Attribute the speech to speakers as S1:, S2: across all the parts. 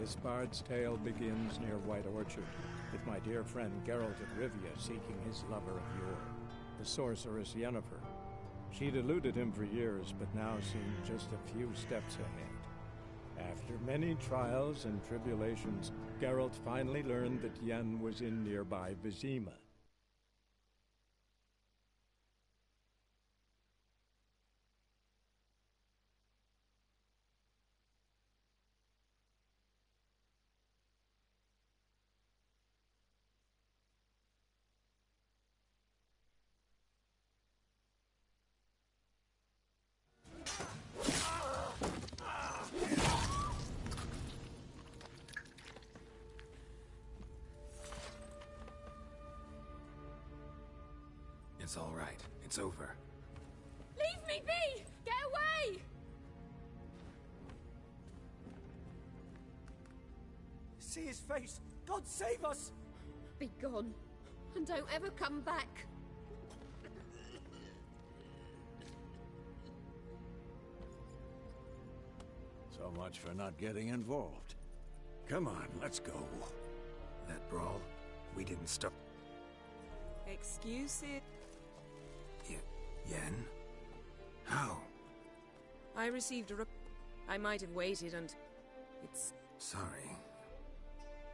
S1: This bard's tale begins near White Orchard, with my dear friend Geralt of Rivia seeking his lover of yore, the sorceress Yennefer. She'd eluded him for years, but now seemed just a few steps ahead. After many trials and tribulations, Geralt finally learned that Yen was in nearby Vizima.
S2: It's all right. It's over.
S3: Leave me be! Get away!
S4: See his face! God save us!
S3: Be gone, and don't ever come back.
S5: So much for not getting involved. Come on, let's go.
S2: That brawl, we didn't stop.
S6: Excuse it.
S2: Yen? How?
S6: I received a I might have waited and... It's...
S2: Sorry.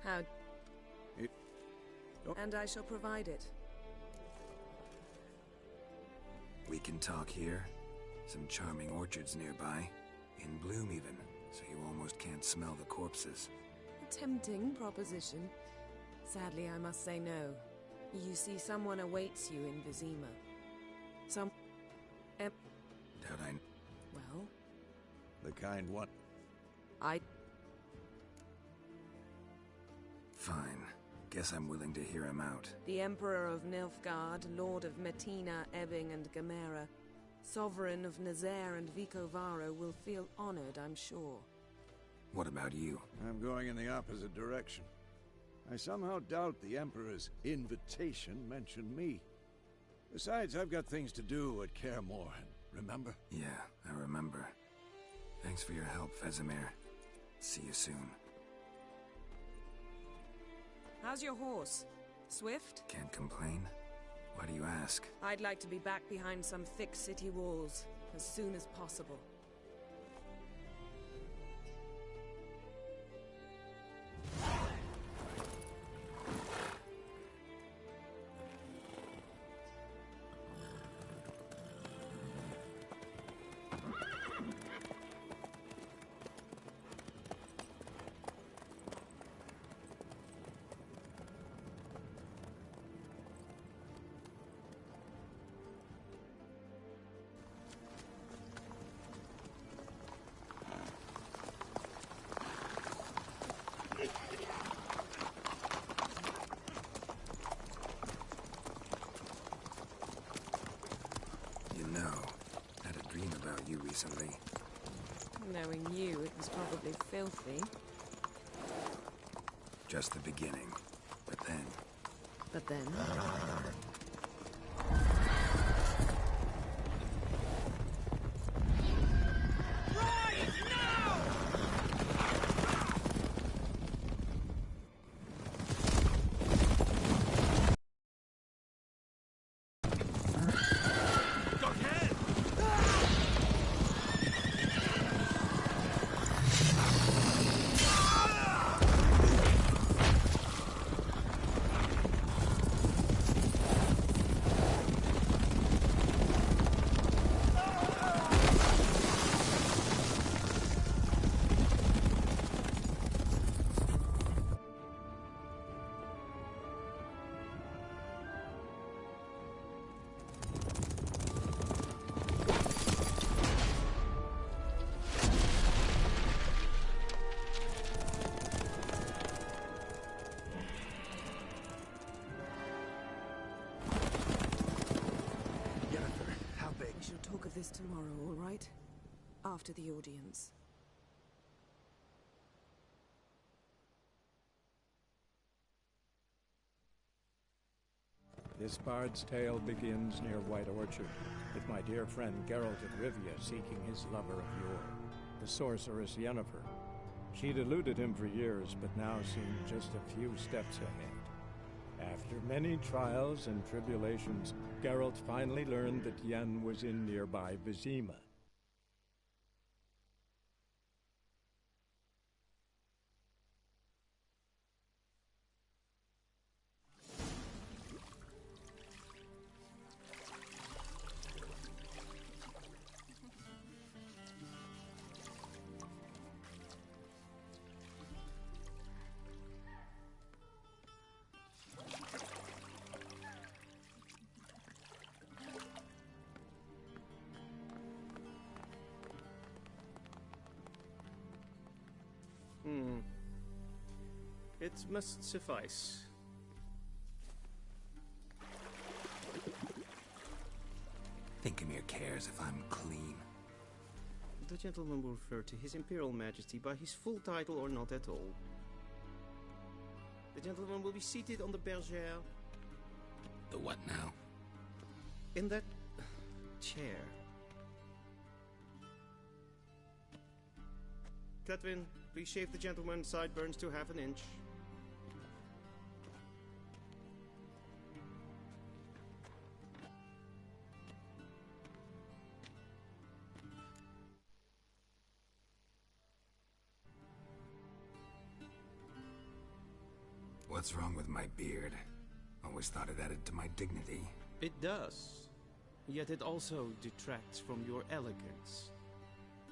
S6: How...
S5: Oh.
S6: And I shall provide it.
S2: We can talk here. Some charming orchards nearby. In bloom even, so you almost can't smell the corpses.
S6: A tempting proposition. Sadly, I must say no. You see, someone awaits you in Vizima.
S2: Doubt I...
S6: Well?
S5: The kind what?
S2: Fine. Guess I'm willing to hear him out.
S6: The Emperor of Nilfgaard, Lord of Metina, Ebbing and Gamera, Sovereign of Nazaire and Vicovaro will feel honored, I'm sure.
S2: What about you?
S5: I'm going in the opposite direction. I somehow doubt the Emperor's invitation mentioned me. Besides, I've got things to do at Kaer Morhen, remember?
S2: Yeah, I remember. Thanks for your help, Vesemir. See you soon.
S6: How's your horse? Swift?
S2: Can't complain. Why do you ask?
S6: I'd like to be back behind some thick city walls as soon as possible.
S2: Recently.
S6: Knowing you, it was probably filthy.
S2: Just the beginning. But then...
S6: But then? This tomorrow, all right? After the audience.
S1: This bard's tale begins near White Orchard, with my dear friend Geralt of Rivia seeking his lover of yore, the sorceress Yennefer. She'd eluded him for years, but now seemed just a few steps ahead. After many trials and tribulations, Geralt finally learned that Yen was in nearby Vizima.
S7: It must suffice.
S2: Think Emir cares if I'm clean?
S7: The gentleman will refer to His Imperial Majesty by his full title or not at all. The gentleman will be seated on the bergère.
S2: The what now?
S7: In that chair. Catwin, please shave the gentleman's sideburns to half an inch.
S2: What's wrong with my beard? Always thought it added to my dignity.
S7: It does. Yet it also detracts from your elegance.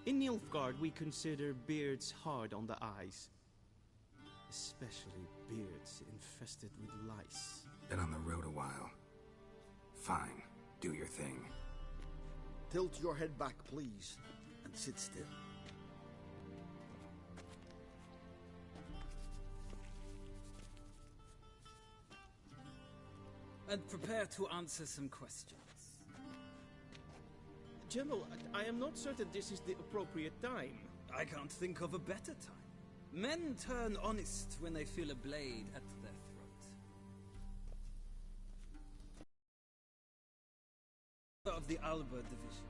S7: In Nilfgaard, we consider beards hard on the eyes. Especially beards infested with lice.
S2: Been on the road a while. Fine, do your thing.
S8: Tilt your head back, please, and sit still.
S9: And prepare to answer some questions.
S7: General, I am not certain this is the appropriate time.
S9: I can't think of a better time. Men turn honest when they feel a blade at their throat. Of the Alba division.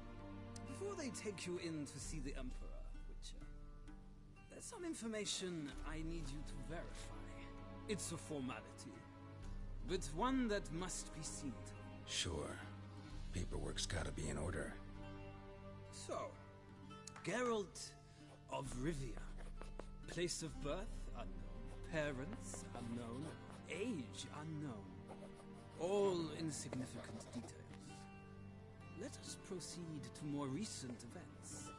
S9: Before they take you in to see the Emperor, Witcher, there's some information I need you to verify. It's a formality, but one that must be seen to.
S2: Sure. Paperwork's gotta be in order.
S9: So, Geralt of Rivia. Place of birth unknown. Parents unknown. Age unknown. All insignificant details. Let us proceed to more recent events.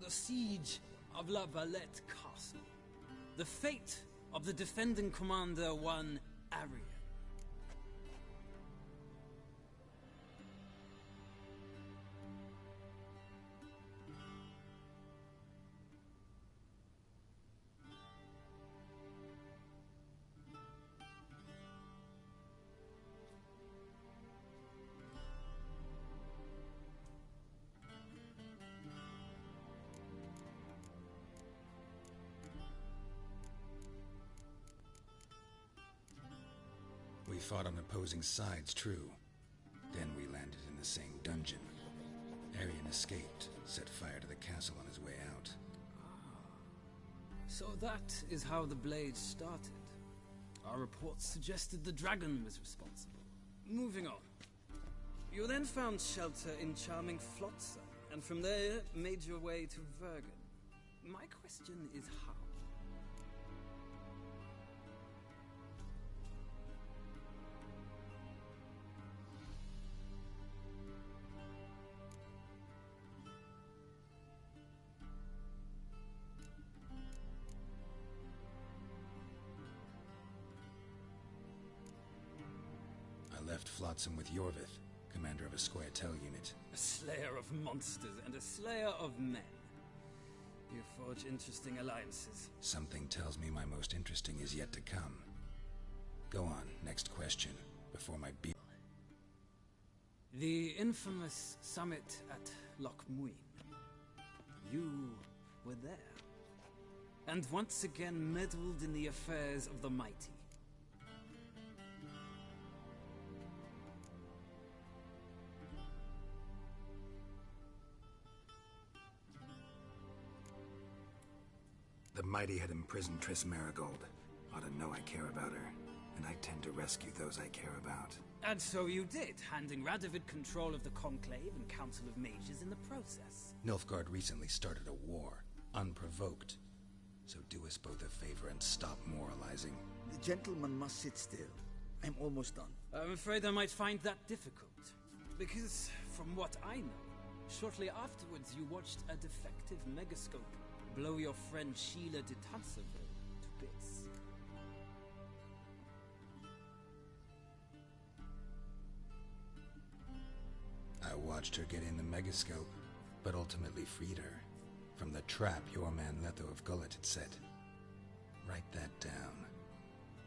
S9: The siege of La Valette Castle. The fate of the defending commander, one Arian.
S2: We fought on opposing sides, true. Then we landed in the same dungeon. Arian escaped, set fire to the castle on his way out.
S9: So that is how the Blade started. Our reports suggested the dragon was responsible. Moving on. You then found shelter in charming Flotsam, and from there made your way to Vergen. My question is how?
S2: I left Flotsam with Yorvith, commander of a Squirtel unit.
S9: A slayer of monsters and a slayer of men. You forge interesting alliances.
S2: Something tells me my most interesting is yet to come. Go on, next question, before my beard...
S9: The infamous summit at Loch Muin. You were there. And once again meddled in the affairs of the mighty.
S2: The Mighty had imprisoned Triss Marigold. Ought to know I care about her, and I tend to rescue those I care about.
S9: And so you did, handing Radovid control of the Conclave and Council of Mages in the process.
S2: Nilfgaard recently started a war, unprovoked. So do us both a favor and stop moralizing.
S8: The gentleman must sit still. I'm almost done.
S9: I'm afraid I might find that difficult. Because, from what I know, shortly afterwards you watched a defective megascope blow your friend Sheila de Tanseville to bits.
S2: I watched her get in the megascope, but ultimately freed her from the trap your man Letho of Gullet had set. Write that down.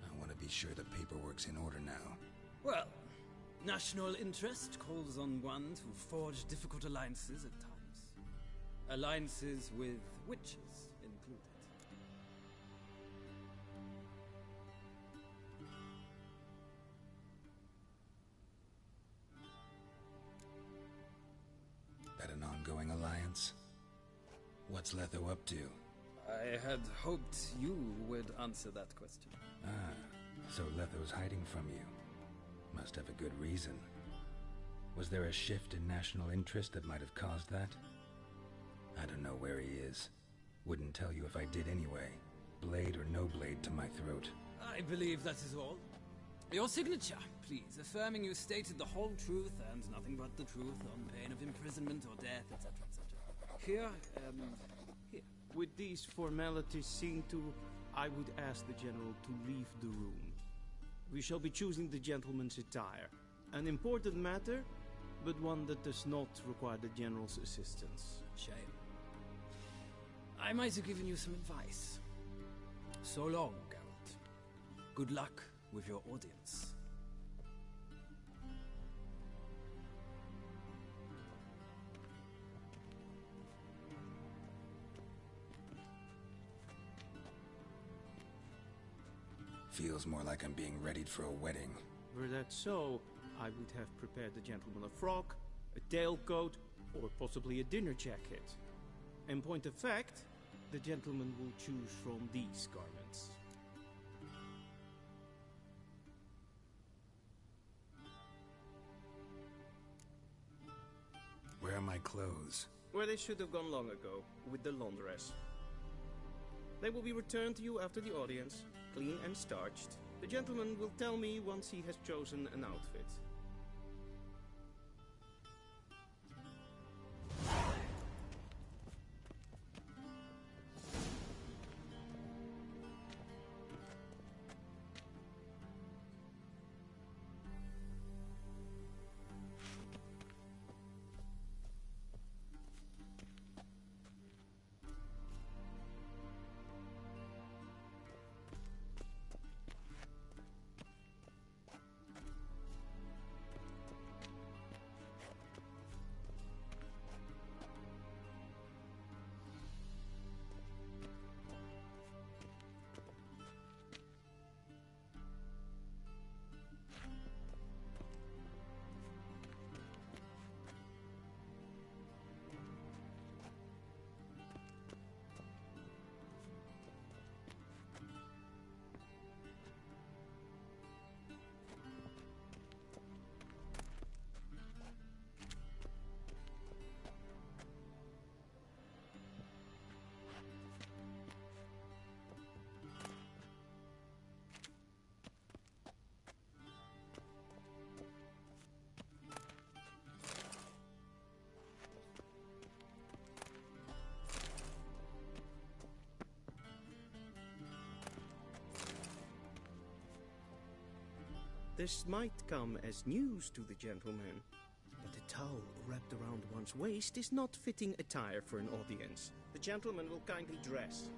S2: I want to be sure the paperwork's in order now.
S9: Well, national interest calls on one to forge difficult alliances at times. Alliances with witches included.
S2: That an ongoing alliance? What's Letho up to?
S9: I had hoped you would answer that question.
S2: Ah, so Letho's hiding from you. Must have a good reason. Was there a shift in national interest that might have caused that? I don't know where he is. Wouldn't tell you if I did anyway. Blade or no blade to my throat.
S9: I believe that is all. Your signature, please, affirming you stated the whole truth and nothing but the truth on pain of imprisonment or death, etc., etc. Here.
S7: With these formalities seen to, I would ask the General to leave the room. We shall be choosing the gentleman's attire. An important matter, but one that does not require the General's assistance.
S9: Shame. I might have given you some advice. So long, Geralt. Good luck with your audience.
S2: Feels more like I'm being readied for a wedding.
S7: Were that so, I would have prepared the gentleman a frock, a tailcoat, or possibly a dinner jacket. In point of fact, the gentleman will choose from these garments.
S2: Where are my clothes?
S7: Where they should have gone long ago, with the laundress. They will be returned to you after the audience, clean and starched. The gentleman will tell me once he has chosen an outfit. This might come as news to the gentleman, but a towel wrapped around one's waist is not fitting attire for an audience. The gentleman will kindly dress.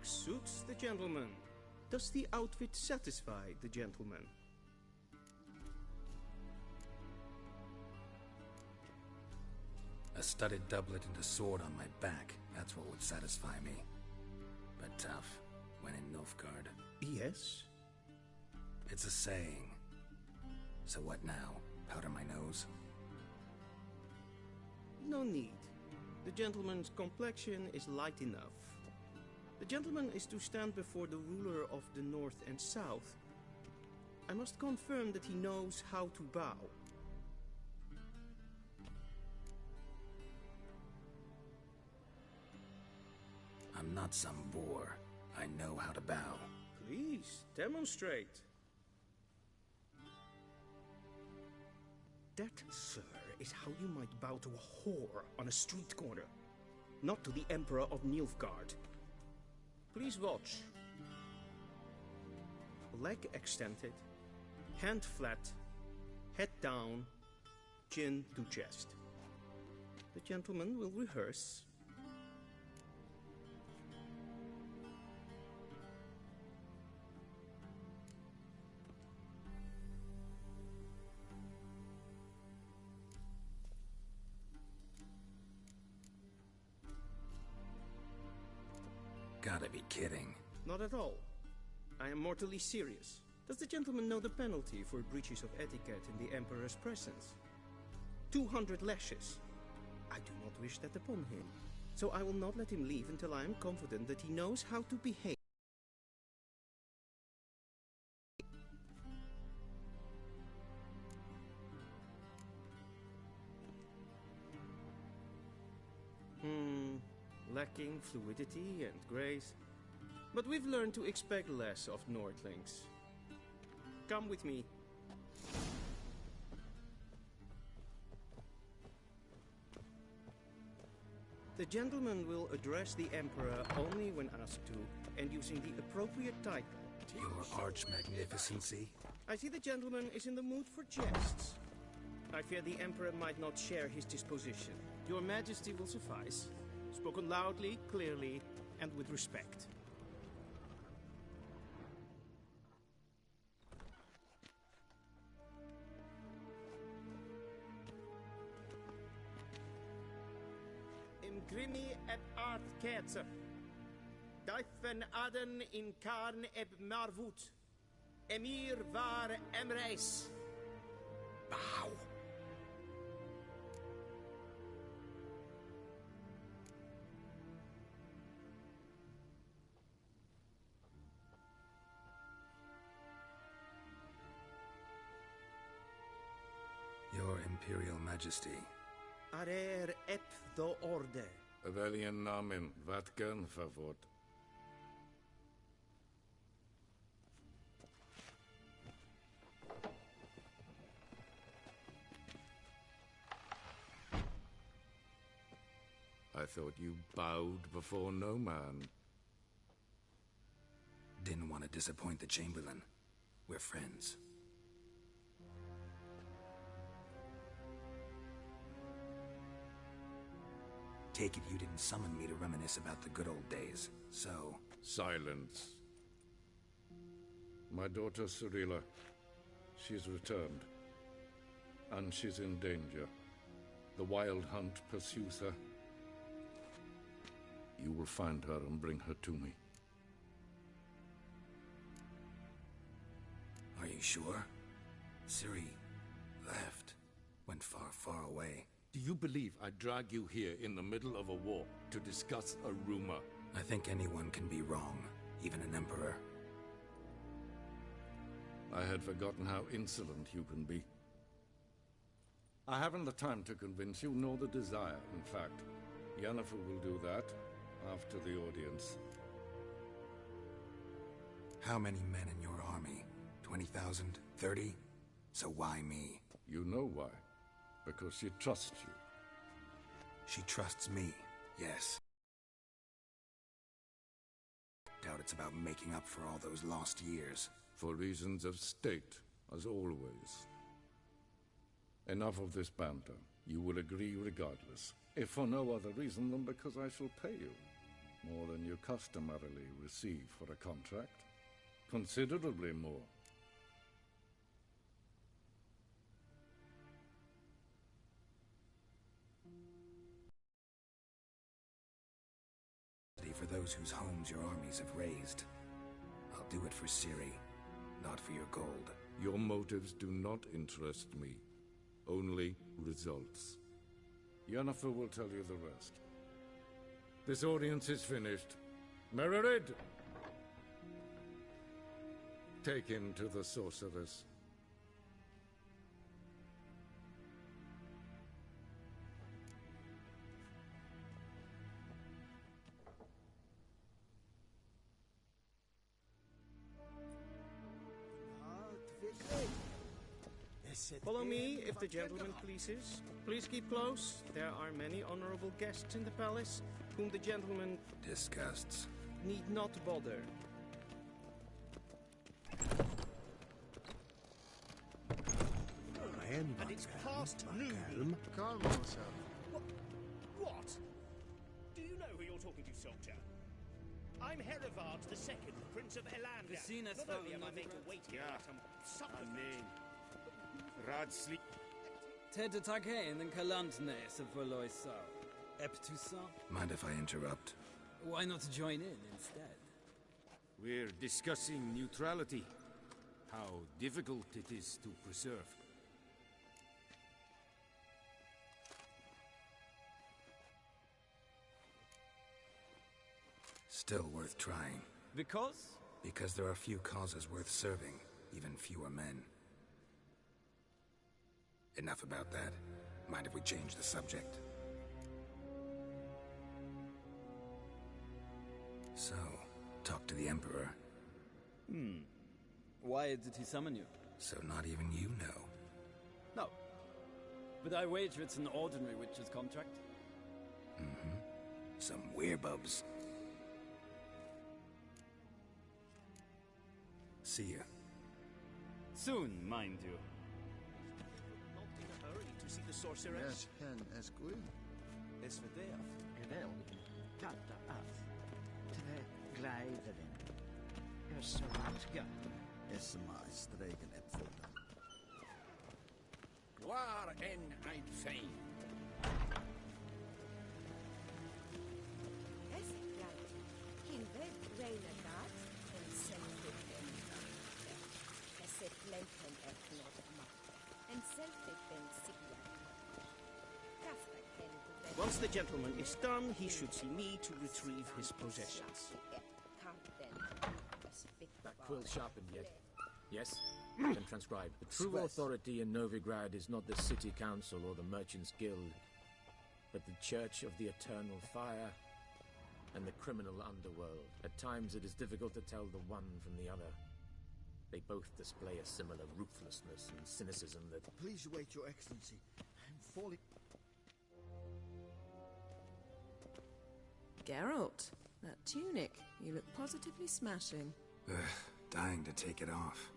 S7: suits the gentleman. Does the outfit satisfy the gentleman?
S2: A studded doublet and a sword on my back, that's what would satisfy me. But tough, when in Nilfgaard.
S7: Yes?
S2: It's a saying. So what now? Powder my nose?
S7: No need. The gentleman's complexion is light enough. The gentleman is to stand before the ruler of the North and South. I must confirm that he knows how to bow.
S2: I'm not some boor. I know how to bow.
S7: Please, demonstrate. That, sir, is how you might bow to a whore on a street corner, not to the Emperor of Nilfgaard. Please watch. Leg extended, hand flat, head down, chin to chest. The gentleman will rehearse.
S2: Gotta be kidding.
S7: Not at all. I am mortally serious. Does the gentleman know the penalty for breaches of etiquette in the Emperor's presence? 200 lashes. I do not wish that upon him, so I will not let him leave until I am confident that he knows how to behave. Lacking fluidity and grace. But we've learned to expect less of Nordlings. Come with me. The gentleman will address the Emperor only when asked to, and using the appropriate title.
S2: Your arch-magnificency?
S7: I see the gentleman is in the mood for jests. I fear the Emperor might not share his disposition. Your Majesty will suffice. Spoken loudly, clearly, and with respect. Imgrimi et art ketzer. Daifen aden in karn eb marvut. Emir var emreis.
S2: Bow. Your Imperial Majesty.
S7: Arer ep do orde.
S10: Welchen Namen, wat gern verwort? I thought you bowed before no man.
S2: Didn't want to disappoint the Chamberlain. We're friends. Take it you didn't summon me to reminisce about the good old days, so...
S10: Silence. My daughter Cyrilla, she's returned. And she's in danger. The Wild Hunt pursues her. You will find her and bring her to me.
S2: Are you sure? Ciri left. Went far, far away.
S10: Do you believe I drag you here in the middle of a war to discuss a rumor?
S2: I think anyone can be wrong, even an emperor.
S10: I had forgotten how insolent you can be. I haven't the time to convince you, nor the desire, in fact. Yennefer will do that after the audience.
S2: How many men in your army? 20,000? 30? So why me?
S10: You know why. Because she trusts you.
S2: She trusts me, yes. Doubt it's about making up for all those lost years.
S10: For reasons of state, as always. Enough of this banter. You will agree regardless, if for no other reason than because I shall pay you. More than you customarily receive for a contract. Considerably more.
S2: For those whose homes your armies have razed. I'll do it for Ciri, not for your gold.
S10: Your motives do not interest me. Only results. Yennefer will tell you the rest. This audience is finished. Mererid! Take him to the sorceress.
S7: Follow me, if the gentleman pleases. Please keep close. There are many honorable guests in the palace, whom the gentleman
S2: disgusts.
S7: Need not bother.
S8: And
S4: it's past noon.
S8: Calm yourself.
S4: What? Do you know who you're talking to, soldier? I'm Herivard II, Prince of Elander. Not only am I made to wait here like some supplicant.
S9: Radsli. Ted Takein and Kalantne Savoloisa. Eptusa.
S2: Mind if I interrupt?
S9: Why not join in instead?
S11: We're discussing neutrality. How difficult it is to preserve.
S2: Still worth trying.
S9: Because?
S2: Because there are few causes worth serving, even fewer men. Enough about that. Mind if we change the subject? So, talk to the Emperor.
S9: Why did he summon you?
S2: So not even you know.
S9: No. But I wager it's an ordinary witch's contract.
S2: Mm-hmm. Some werebubs. See ya.
S9: Soon, mind you.
S4: Not in a hurry to see the sorceress.
S8: Yes, hen is good.
S4: Is for there.
S12: Geweldig. Katta af. Tre glijden. Össelmanska.
S8: Is my streken opvoeden.
S13: Waar en ein fein.
S3: Es bleibt. In Welt reine Gat und Selfie-Ben. Es se plenken erknot macht. And Selfie-Ben Sigla.
S7: Once the gentleman is done, he should see me to retrieve his possessions.
S14: That quill sharpened yet? Yes? Then transcribe. The true authority in Novigrad is not the city council or the merchants' guild, but the Church of the Eternal Fire and the criminal underworld. At times it is difficult to tell the one from the other. They both display a similar ruthlessness and cynicism that...
S8: Please wait, Your Excellency. I'm falling...
S6: Geralt, that tunic. You look positively smashing.
S2: Ugh, dying to take it off.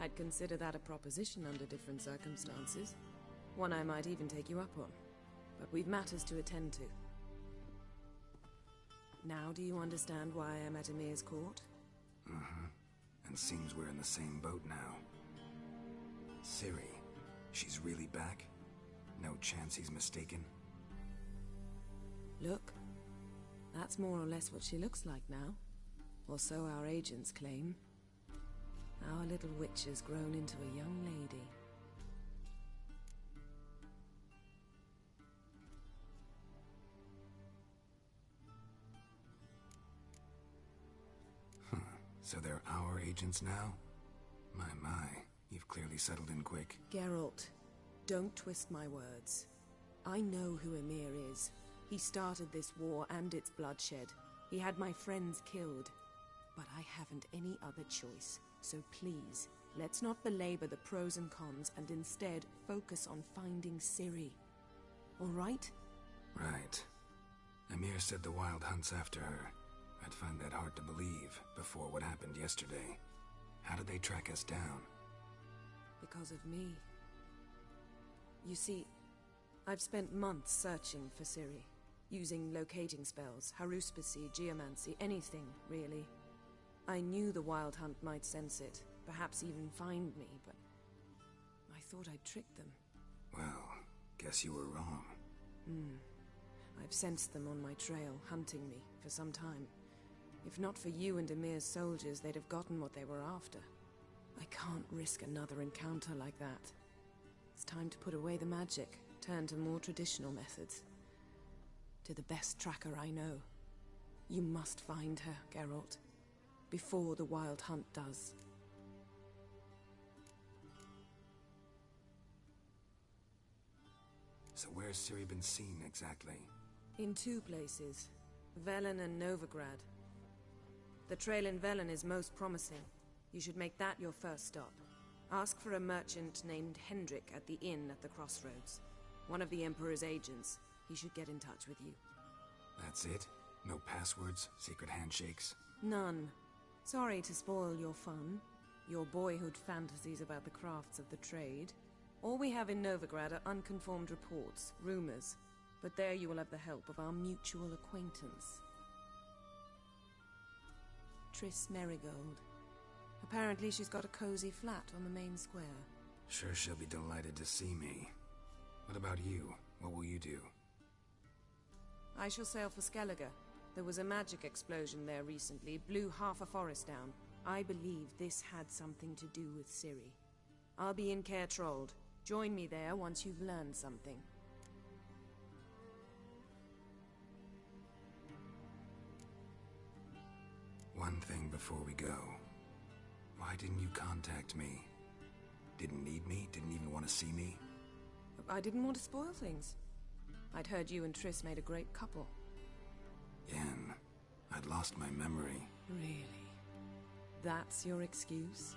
S6: I'd consider that a proposition under different circumstances. One I might even take you up on. But we've matters to attend to. Now do you understand why I'm at Amir's court?
S2: Mm-hmm. And seems we're in the same boat now. Ciri, she's really back? No chance he's mistaken?
S6: Look, that's more or less what she looks like now. Or so our agents claim. Our little witch has grown into a young lady.
S2: Huh. So they're our agents now? My, you've clearly settled in quick.
S6: Geralt, don't twist my words. I know who Emir is. He started this war and its bloodshed. He had my friends killed. But I haven't any other choice. So please, let's not belabor the pros and cons and instead focus on finding Ciri. All right?
S2: Right. Emir said the Wild hunts after her. I'd find that hard to believe before what happened yesterday. How did they track us down?
S6: Because of me. You see, I've spent months searching for Ciri. using locating spells, haruspicy, geomancy, anything, really. I knew the Wild Hunt might sense it, perhaps even find me, but I thought I'd tricked them.
S2: Well, guess you were wrong.
S6: I've sensed them on my trail, hunting me, for some time. If not for you and Emir's soldiers, they'd have gotten what they were after. I can't risk another encounter like that. It's time to put away the magic, turn to more traditional methods. To the best tracker I know. You must find her, Geralt. Before the Wild Hunt does.
S2: So where's Ciri been seen, exactly?
S6: In 2 places. Velen and Novigrad. The trail in Velen is most promising. You should make that your first stop. Ask for a merchant named Hendrik at the inn at the crossroads. One of the Emperor's agents. He should get in touch with you.
S2: That's it? No passwords, secret handshakes?
S6: None. Sorry to spoil your fun. Your boyhood fantasies about the crafts of the trade. All we have in Novigrad are unconfirmed reports, rumors. But there you will have the help of our mutual acquaintance. Triss Merigold. Apparently she's got a cozy flat on the main square.
S2: Sure she'll be delighted to see me. What about you? What will you do?
S6: I shall sail for Skellige. There was a magic explosion there recently, blew half a forest down. I believe this had something to do with Ciri. I'll be in Caer Trolde. Join me there once you've learned something.
S2: One thing before we go. Why didn't you contact me? Didn't need me? Didn't even want to see me?
S6: I didn't want to spoil things. I'd heard you and Triss made a great couple.
S2: Yen, I'd lost my memory.
S6: Really? That's your excuse?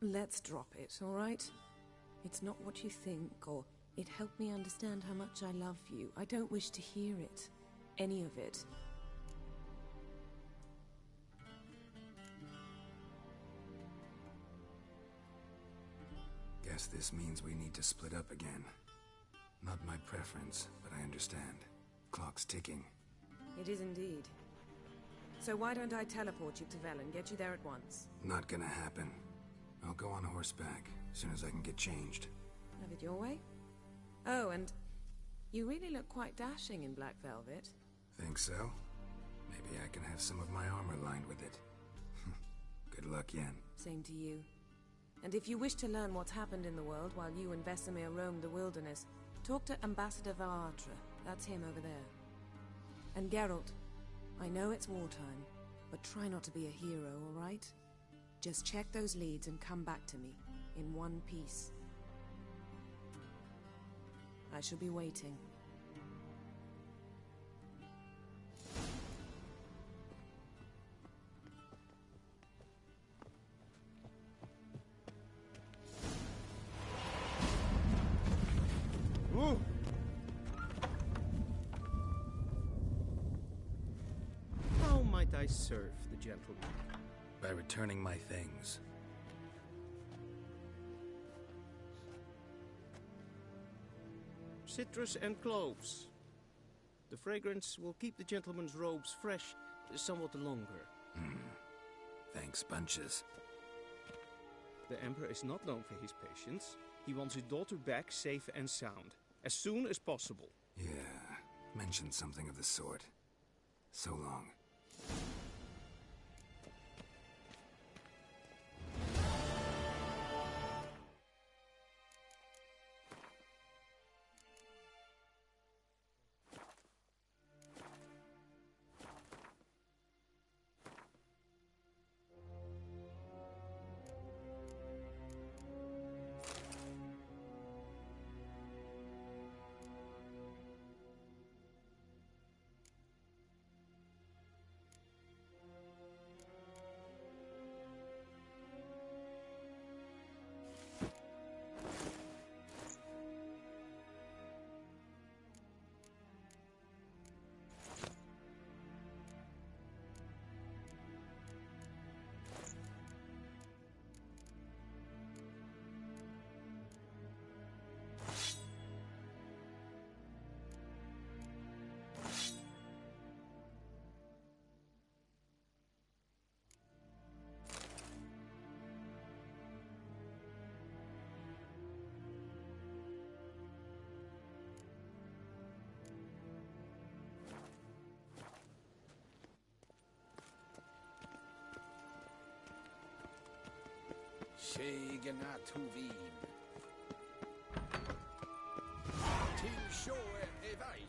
S6: Let's drop it, all right? It's not what you think, or it helped me understand how much I love you. I don't wish to hear it. Any of it.
S2: Guess this means we need to split up again. Not my preference, but I understand. Clock's ticking.
S6: It is indeed. So why don't I teleport you to Velen, get you there at once?
S2: Not gonna happen. I'll go on horseback, as soon as I can get changed.
S6: Have it your way? Oh, and you really look quite dashing in black velvet.
S2: Think so? Maybe I can have some of my armor lined with it. Good luck, Yen.
S6: Same to you. And if you wish to learn what's happened in the world while you and Vesemir roamed the wilderness, talk to Ambassador Varatra. That's him over there. And Geralt, I know it's wartime, but try not to be a hero, all right? Just check those leads and come back to me, in one piece. I shall be waiting.
S4: Ooh.
S7: How might I serve the gentleman?
S2: By returning my things.
S7: Citrus and cloves. The fragrance will keep the gentleman's robes fresh somewhat longer.
S2: Thanks, bunches.
S7: The Emperor is not known for his patience. He wants his daughter back safe and sound, as soon as possible.
S2: Yeah, mentioned something of the sort. So long.
S13: Tuvin. Till show evai.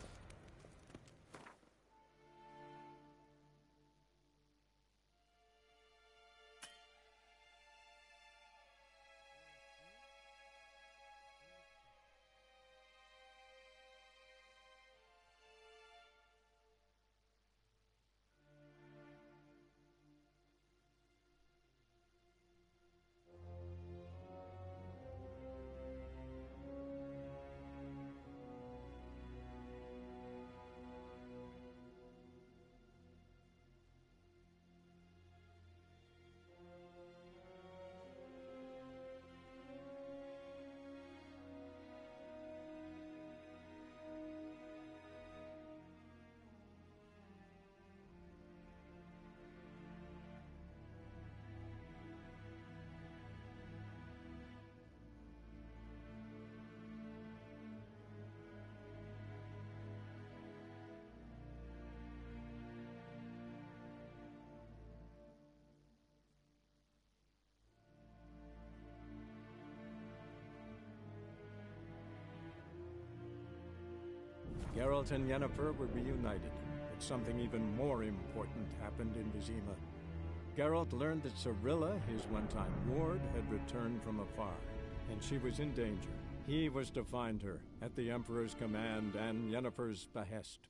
S1: Geralt and Yennefer were reunited, but something even more important happened in Vizima. Geralt learned that Cirilla, his one-time ward, had returned from afar, and she was in danger. He was to find her, at the Emperor's command and Yennefer's behest.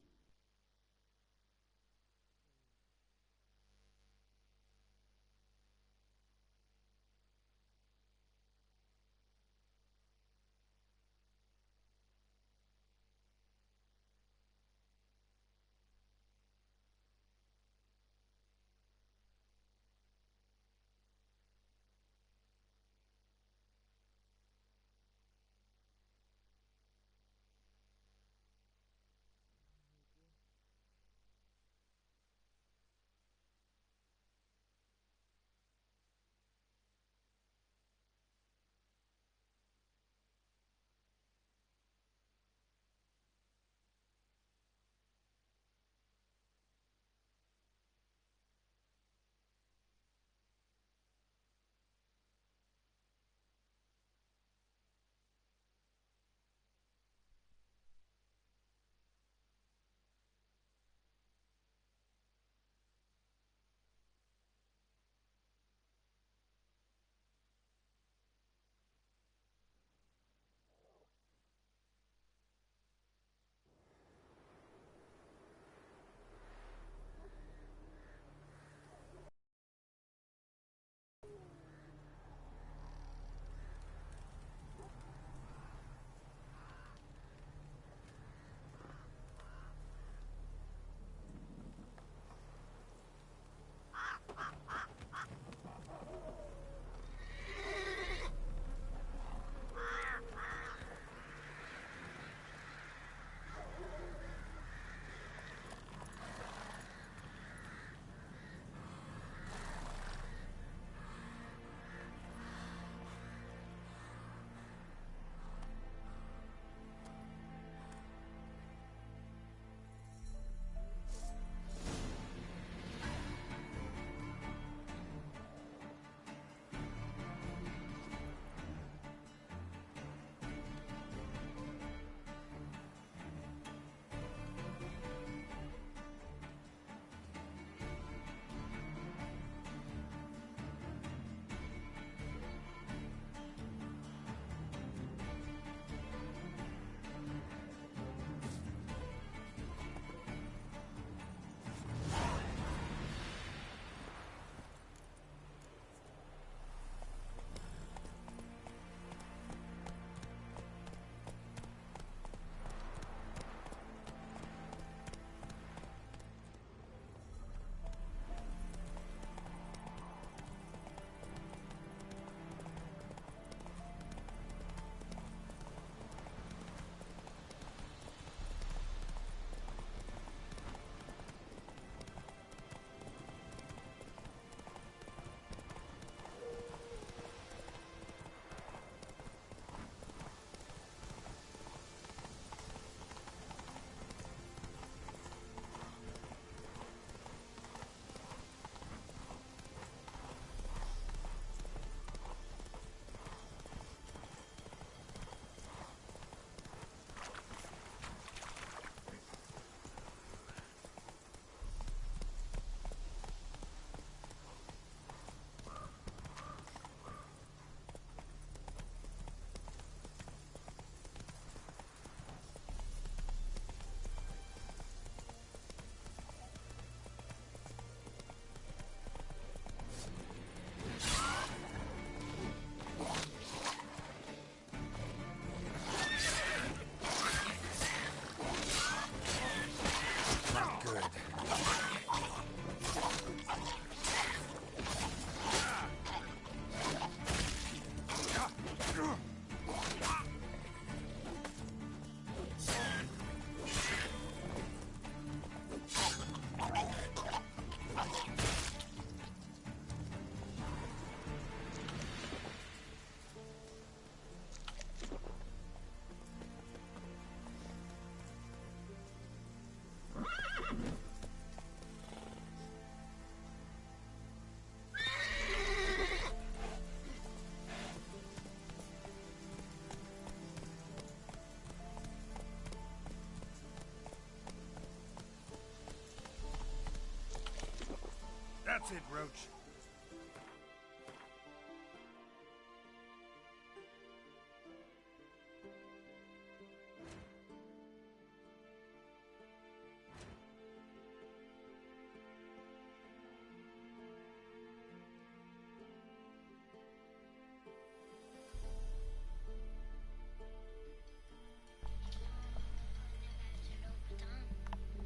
S13: Noted, Roach.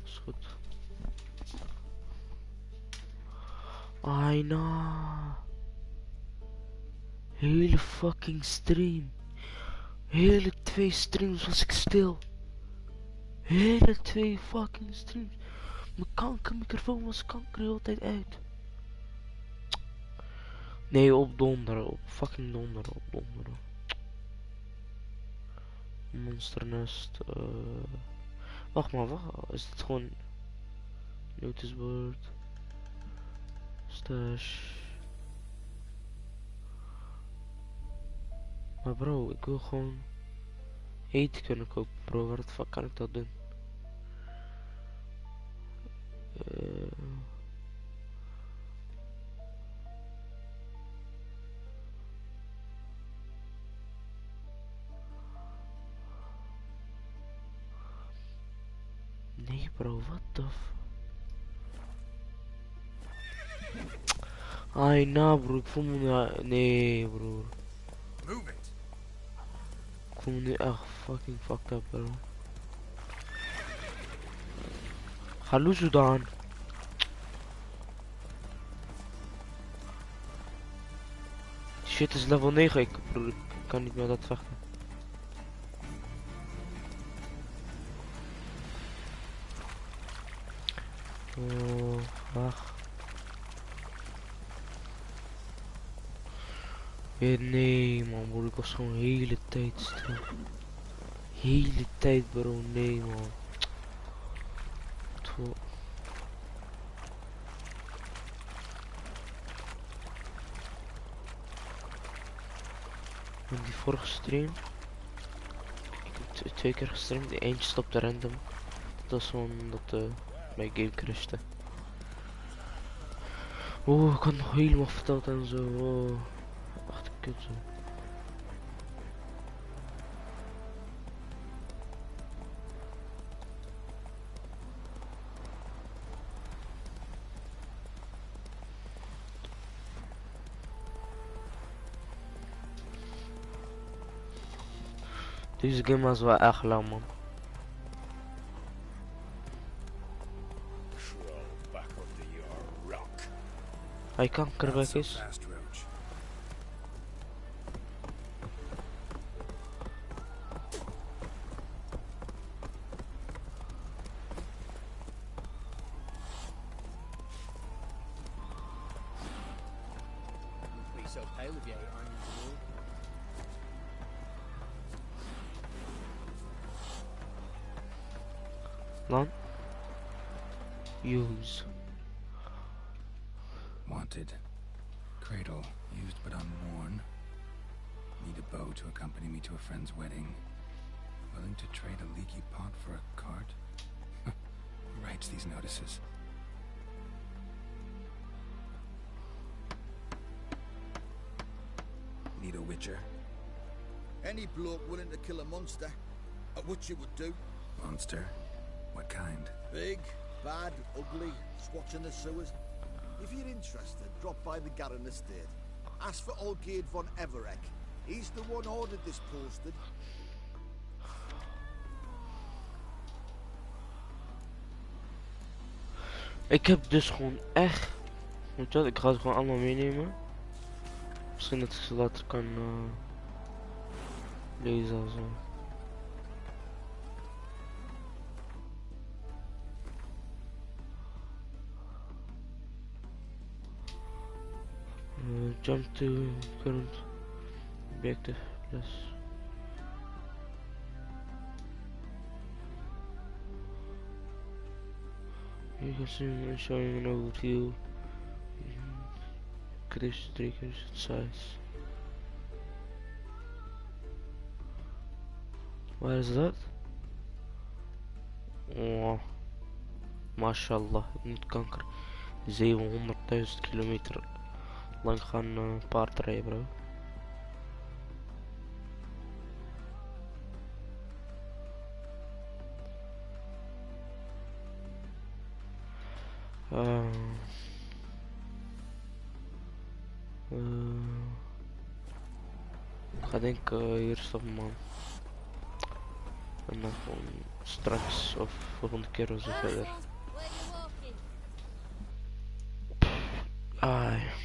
S15: Is goed. Aina. Hele fucking stream. Hele 2 streams was ik stil. Hele 2 fucking streams. Mijn kankermicrofoon was kanker de hele tijd uit. Nee, op donderen. Op fucking donderen. Op donderen. Monsternest. Wacht maar, wacht. Is dit gewoon... Noticeboard. Stash. Maar bro, ik wil gewoon eten kunnen kopen, bro. Waar de fuck kan ik dat doen? Nee bro, what the f... Ai, nou bro, ik voel me... Nee bro. Ik voel me nu echt fucking fucked up bro. Hallo Sudan. Shit is level 9, ik kan niet meer dat vechten. Oh, wacht. Ja, nee man bro, ik was gewoon de hele tijd stil. Hele tijd bro, nee man. In die vorige stream, ik heb 2 keer gestreamd, de eentje stopte random. Dat was gewoon dat mijn game crashte. Oh, ik had nog helemaal verteld en zo. Oh, echt kut zo. Deze game was wel echt lang man. Hij kankerbek is.
S4: So pale of you, aren't you?
S15: Lan. Use.
S2: Wanted. Cradle, used but unworn. Need a bow to accompany me to a friend's wedding. Willing to trade a leaky pot for a cart? Who writes these notices? Need a witcher?
S8: Any bloke willing to kill a monster, a witcher would do.
S2: Monster? What kind?
S8: Big, bad, ugly, squats in the sewers. If you're interested, drop by the Garren estate. Ask for Olgierd von Everek. He's the one ordered this posted.
S15: Ik heb dus gewoon echt... Weet je wat, ik ga het gewoon allemaal meenemen. Misschien dat ik ze later kan lezen of zo. Jump to current objective plus. You can see showing an overview. Increase triggers size. Waar is dat? Oh, mashallah, niet kanker. 700 1000 kilometer lang gaan paardrijden, bro. Ik ga denk hier stoppen, man. En dan gewoon straks of volgende keer of zo verder. Ai.